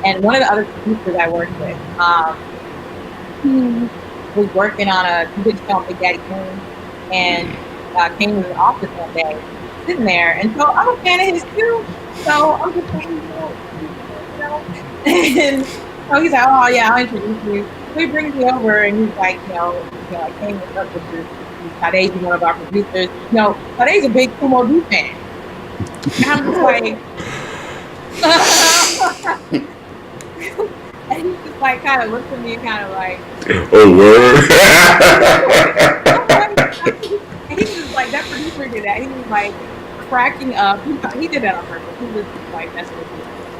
And one of the other producers I worked with, he was working on a big show, Big Daddy Coon, and came to the office one day, sitting there. And so I'm a fan of his too. So I'm just saying, And so he's like, oh yeah, I'll introduce you. So he brings me over, and he's like, I came up with this. Sade, one of our producers. Sade's a big Kumo D fan. And I'm just like, and he just like kind of looks at me and kind of like, oh word. And he was like, that producer did that. He was like cracking up. He did that on purpose. He was just like messing with me.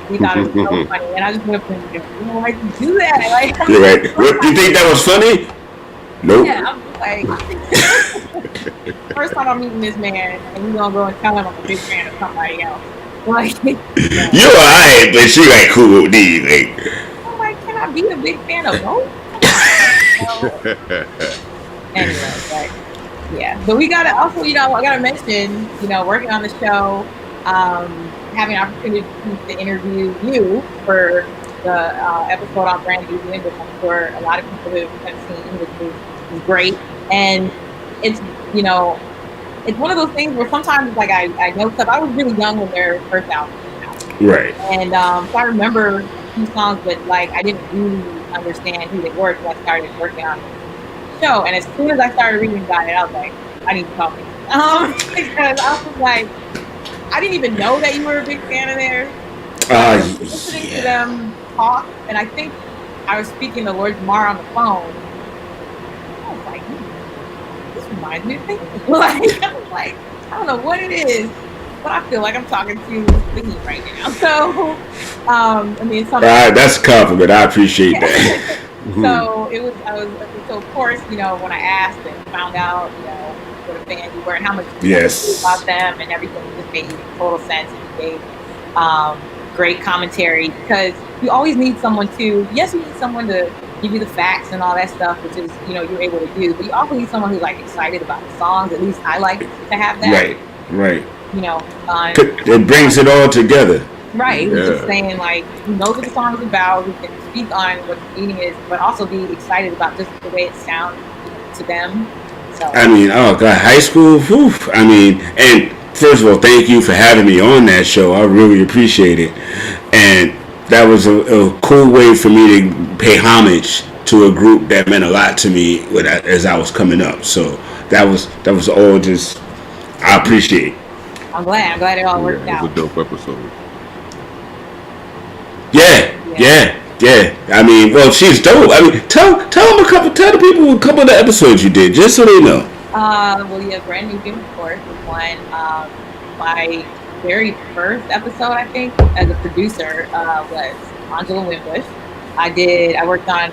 He thought it was so funny, and I just went up to him and why'd you do that? Like, you're right. You think that was funny? Nope. Yeah, I'm just like, first time I'm meeting this man, and you're gonna go and tell him I'm a big fan of somebody else. Like, you're alright, but she like Kumo D. Like, I'm like, can I be a big fan of both? Anyway, but yeah. But we gotta also, I gotta mention, working on the show, having an opportunity to interview you for the episode on Brand New England, which I'm sure a lot of people who have seen, which is great. And it's, it's one of those things where sometimes like I know stuff. I was really young when their first album came out. Right. And so I remember a few songs, but like I didn't really understand who they were until I started working on the show. And as soon as I started reading about it, I was like, I need to talk to you. Because I was like, I didn't even know that you were a big fan of theirs. Listening to them talk, and I think I was speaking to Lord Jamar on the phone. I was like, this reminds me of things. I was like, I don't know what it is, but I feel like I'm talking to the heat right now. So, that's a compliment. I appreciate that. So so of course, when I asked and found out, what a fan you were and how much you knew about them and everything, just made total sense, and you gave great commentary, because you always need someone you need someone to give you the facts and all that stuff, which is, you're able to do. But you also need someone who's like excited about the songs. At least I like to have that. Right. It brings it all together. Right. Who's just saying, like, who knows what the song is about, who can speak on what the meaning is, but also be excited about just the way it sounds to them. So I mean, oh God, high school, whew. I mean, and first of all, thank you for having me on that show. I really appreciate it. And that was a cool way for me to pay homage to a group that meant a lot to me as I was coming up. So that was all just, I appreciate. I'm glad it all worked out. It was a dope episode. Yeah. I mean, well, she's dope. I mean, tell the people a couple of the episodes you did, just so they know. Well, yeah, Brand New Game, of course, was one. My very first episode, I think, as a producer, was Angela Winbush. I worked on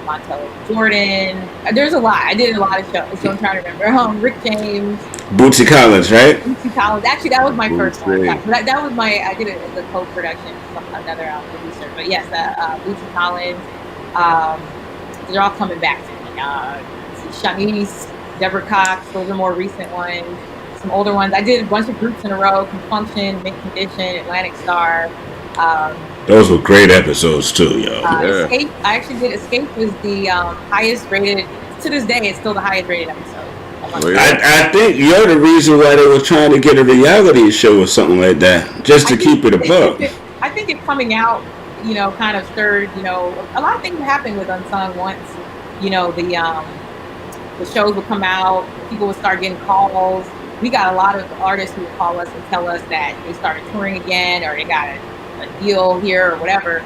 Montel Jordan. There's a lot. I did a lot of shows, so I'm trying to remember. Rick James. Bootsy Collins, right? Bootsy Collins. Actually, that was my first one. That was I did it as a co-production with another producer. But yes, Bootsy Collins. They're all coming back to me. Shanice, Deborah Cox. Those are more recent ones. Some older ones. I did a bunch of groups in a row: Confunction, Mint Condition, Atlantic Star. Those were great episodes too, yo. Escape. I actually did. Escape was the highest rated. To this day, it's still the highest rated episode. I think you're the reason why they were trying to get a reality show or something like that, just to keep it above. I think it coming out, kind of stirred, a lot of things happened with Unsung once, the shows would come out, people would start getting calls. We got a lot of artists who would call us and tell us that they started touring again, or they got a deal here or whatever.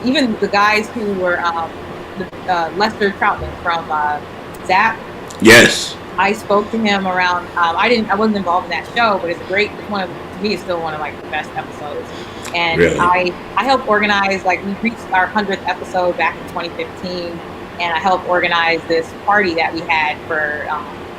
Even the guys who were Lester Troutman from Zap. Yes. I spoke to him around. I wasn't involved in that show, but it's great. To me, it's still one of like the best episodes. And really? I helped organize. Like, we reached our 100th episode back in 2015, and I helped organize this party that we had for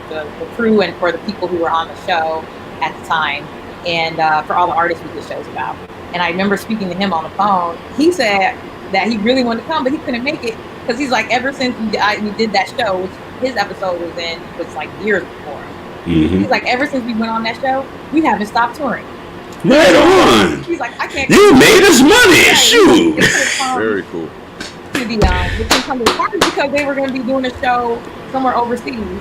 the crew and for the people who were on the show at the time, and for all the artists we did shows about. And I remember speaking to him on the phone. He said that he really wanted to come, but he couldn't make it because he's like, ever since we did that show, which his episode was like years before. Mm-hmm. He's like, ever since we went on that show, we haven't stopped touring. Right on. He's like, I can't. You made us money. Shoot. Very cool. To the party because they were going to be doing a show somewhere overseas.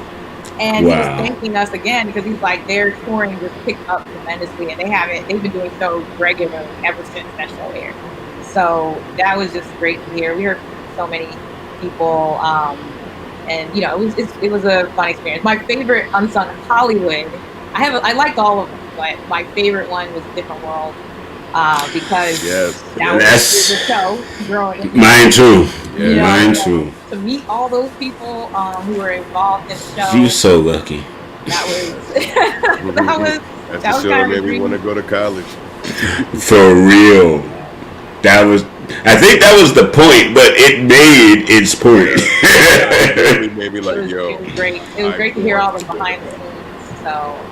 And he was thanking us again because he's like, their touring just picked up tremendously, and they've been doing shows regularly ever since that show aired. So that was just great to hear. We heard so many people, and it was a fun experience. My favorite Unsung Hollywood, I liked all of them, but my favorite one was Different World, because that was the show growing up. Mine too. Mine too. To meet all those people who were involved in the show. You so lucky. That was That's the show that made me want to go to college. For real. I think that was the point, but it made its point. It made me like, yo. It was great. It was great to hear all the behind the scenes. So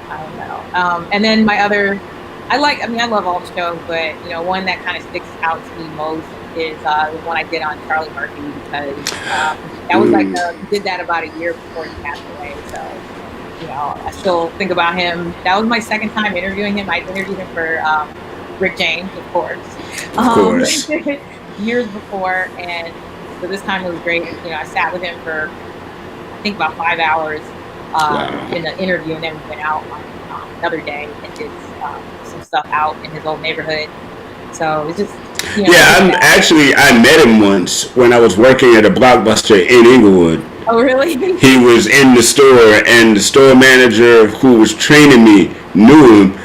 I don't know. And then I love all the shows, but one that kind of sticks out to me most is the one I did on Charlie Murphy, because that was like did that about a year before he passed away. So I still think about him. That was my second time interviewing him. I interviewed him for Rick James, of course. Years before, and so this time it was great. I sat with him for I think about 5 hours in the interview, and then we went out on another day and did some stuff out in his old neighborhood. So it was just I met him once when I was working at a Blockbuster in Inglewood. Oh, really? He was in the store, and the store manager who was training me knew him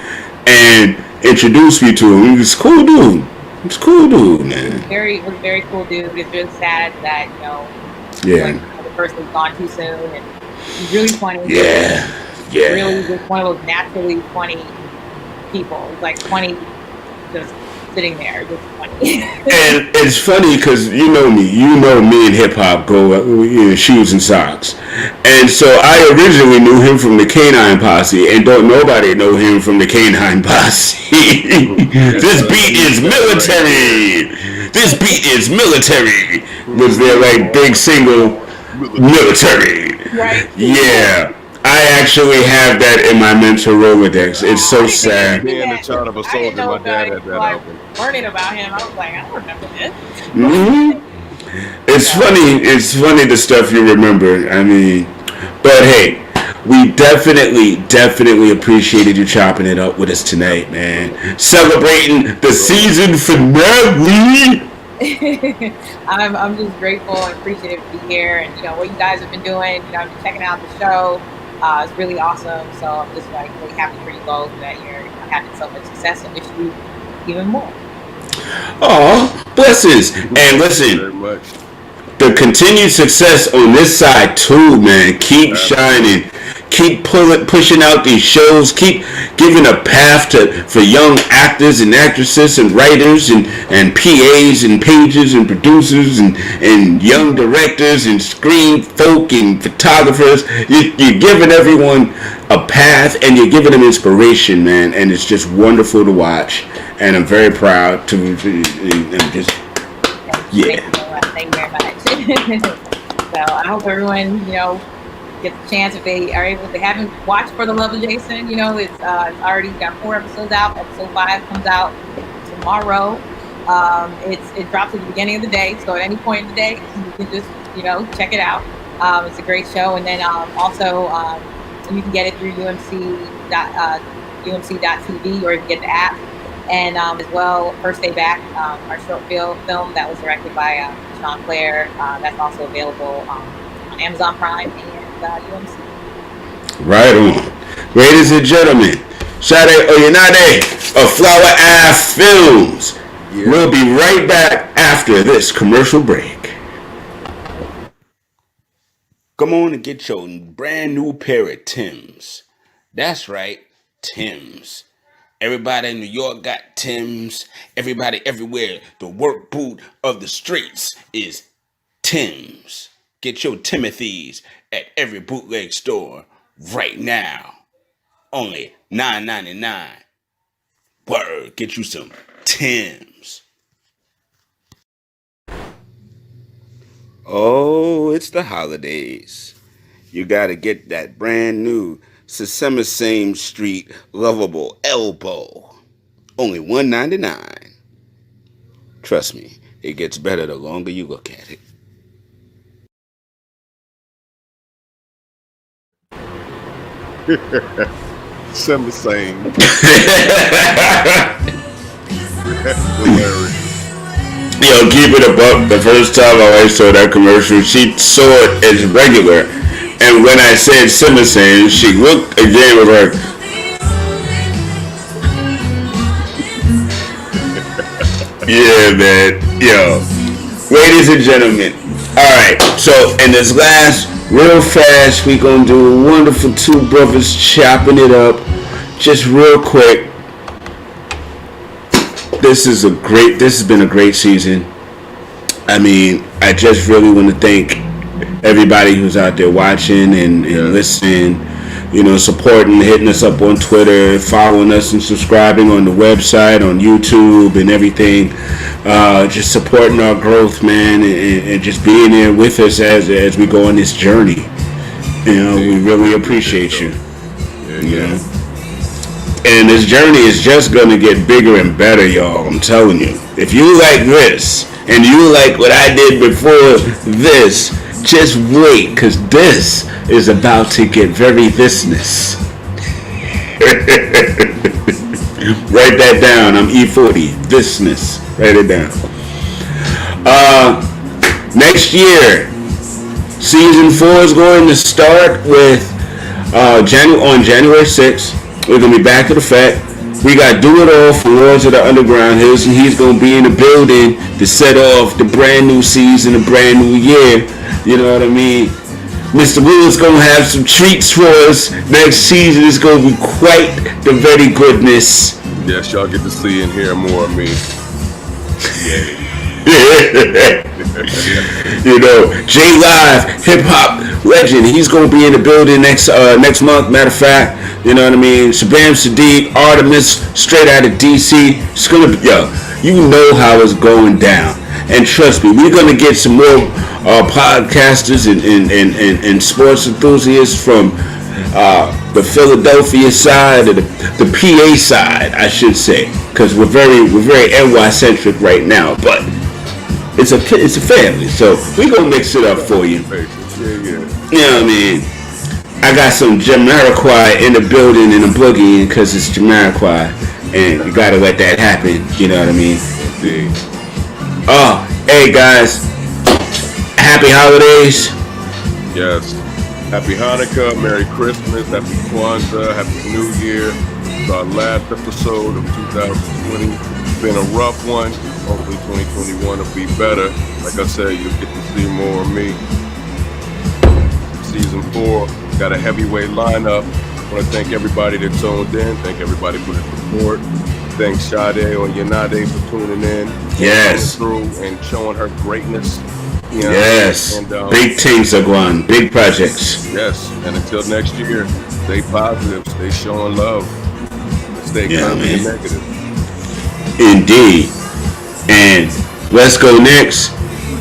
and introduced me to him. He was a cool dude. He's a cool dude, man. He was a very cool dude. It's really sad that, the person was gone too soon. And he's really funny. Yeah. Really just one of those naturally funny people. It's like funny, just sitting there, just funny. And it's funny because me and hip hop go shoes and socks, and so I originally knew him from the Canine Posse, and don't nobody know him from the Canine Posse. This beat is military. was their like big single, military. Right. Yeah. I actually have that in my mental Rolodex. It's so sad. Being the child of a soldier, my dad had that album. Learning about him, I was like, I don't remember this. It's funny. It's funny the stuff you remember. I mean, but hey, we definitely appreciated you chopping it up with us tonight, man. Celebrating the season finale. I'm just grateful and appreciative to be here, and what you guys have been doing. I've been checking out the show. It's really awesome. So I'm just like really happy for you both that you're having so much success and wish you even more. Oh, blessings. And listen, the continued success on this side too, man. Keep shining. Keep pushing out these shows. Keep giving a path for young actors and actresses and writers and PAs and pages and producers and young directors and screen folk and photographers. You're giving everyone a path and you're giving them inspiration, man. And it's just wonderful to watch. And I'm very proud to. Just yeah. Thank you very much. So I hope everyone, get the chance if they are able. If they haven't watched For the Love of Jason, it's already got 4 episodes out. Episode 5 comes out tomorrow. It drops at the beginning of the day, so at any point in the day you can just check it out. It's a great show, and then also you can get it through umc.tv or you can get the app. And as well, First Day Back, our short film that was directed by Sean Clare. That's also available on Amazon Prime and UMC. Right on. Ladies and gentlemen, Sade Oyinade of Flower Ave Films. Yeah. We'll be right back after this commercial break. Come on and get your brand new pair of Timbs. That's right, Timbs. Everybody in New York got Timbs. Everybody everywhere, the work boot of the streets is Timbs. Get your Timothys at every bootleg store right now. Only $9.99. Word, get you some Timbs. Oh, it's the holidays. You gotta get that brand new Sesame Street lovable elbow. Only $1.99. Trust me, it gets better the longer you look at it. Semi same. Yo, keep it a buck. The first time I saw that commercial, she saw it as regular. And when I said Simmons, she looked again with her. Yeah, man. Yo. Ladies and gentlemen. Alright, so in this last, real fast, we gonna do a wonderful 2 brothers chopping it up. Just real quick. This has been a great season. I mean, I just really want to thank everybody who's out there watching and listening, supporting, hitting us up on Twitter, following us and subscribing on the website, on YouTube and everything. Just supporting our growth, man, and just being there with us as we go on this journey. We really appreciate you. Yeah. And this journey is just going to get bigger and better, y'all. I'm telling you. If you like this and you like what I did before this, just wait, because this is about to get very thisness. Write that down. I'm E40. Thisness. Write it down. Next year, season 4 is going to start with on January 6th. We're going to be back to the fact. We got Do It All from Lords of the Underground Hills, and he's going to be in the building to set off the brand new season, the brand new year. You know what I mean? Mr. Willis going to have some treats for us. Next season is going to be quite the very goodness. Yes, y'all get to see and hear more of me. Yeah. J Live, hip hop legend. He's gonna be in the building next month. Matter of fact, you know what I mean. Shabam Sadiq, Artemis, straight out of DC. It's gonna be, you know how it's going down. And trust me, we're gonna get some more podcasters and sports enthusiasts from the Philadelphia side, or the PA side, I should say, because we're very NY centric right now. But it's a family, so we're gonna mix it up for you. Yeah. You know what I mean? I got some Jamiroquai in the building and I'm boogieing because it's Jamiroquai, and you gotta let that happen. You know what I mean? Indeed. Oh, hey guys, happy holidays. Yes. Happy Hanukkah, Merry Christmas, Happy Kwanzaa, Happy New Year. It's our last episode of 2020. It's been a rough one. Hopefully 2021 will be better. Like I said, you'll get to see more of me. Season 4, got a heavyweight lineup. I want to thank everybody that tuned in. Thank everybody for the support. Thanks Sade Oyinade for tuning in. Yes. Through and showing her greatness. You know, Yes. and, big things are going. Big projects. yes. And until next year, stay positive, stay showing love, stay kind and negative. Indeed. And let's go next.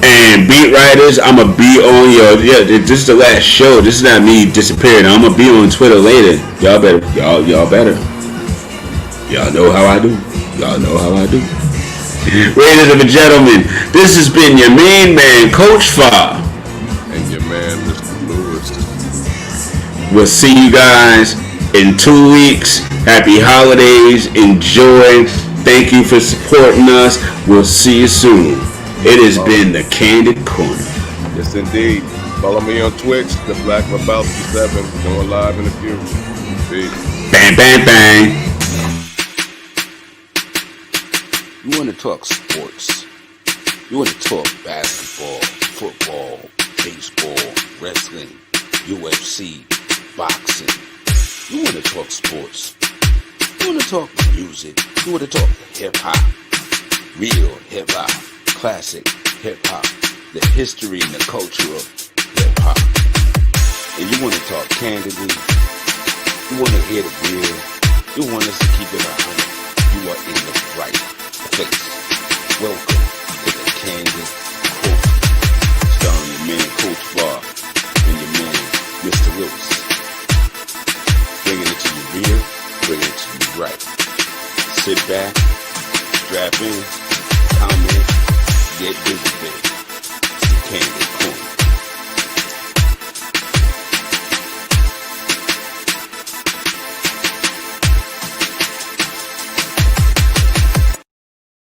And beat writers, I'ma be on your. Yeah, this is the last show. This is not me disappearing. I'ma be on Twitter later. Y'all better. Y'all better. Y'all know how I do. Y'all know how I do. Ladies and gentlemen, this has been your main man, Coach Fa. And your man, Mr. Lewis. We'll see you guys in 2 weeks. Happy holidays. Enjoy. Thank you for supporting us. We'll see you soon. It has been the Candid Corner. Yes, indeed. Follow me on Twitch, The Black Lebowski 7. Going live in a few. Peace. Bang, bang, bang. You want to talk sports. You want to talk basketball, football, baseball, wrestling, UFC, boxing. You want to talk sports. You want to talk music. You want to talk hip-hop. Real hip-hop. Classic hip-hop. The history and the culture of hip-hop. And you want to talk candidly. You want to hear the real. You want us to keep it 100. You are in the right place. Welcome to the Candid Corner, starring your man Coach Bar and your man Mr. Lewis. Bringing it to you real, bringing it to you right. Sit back, strap in, comment, get busy, baby. It's the Candid Corner.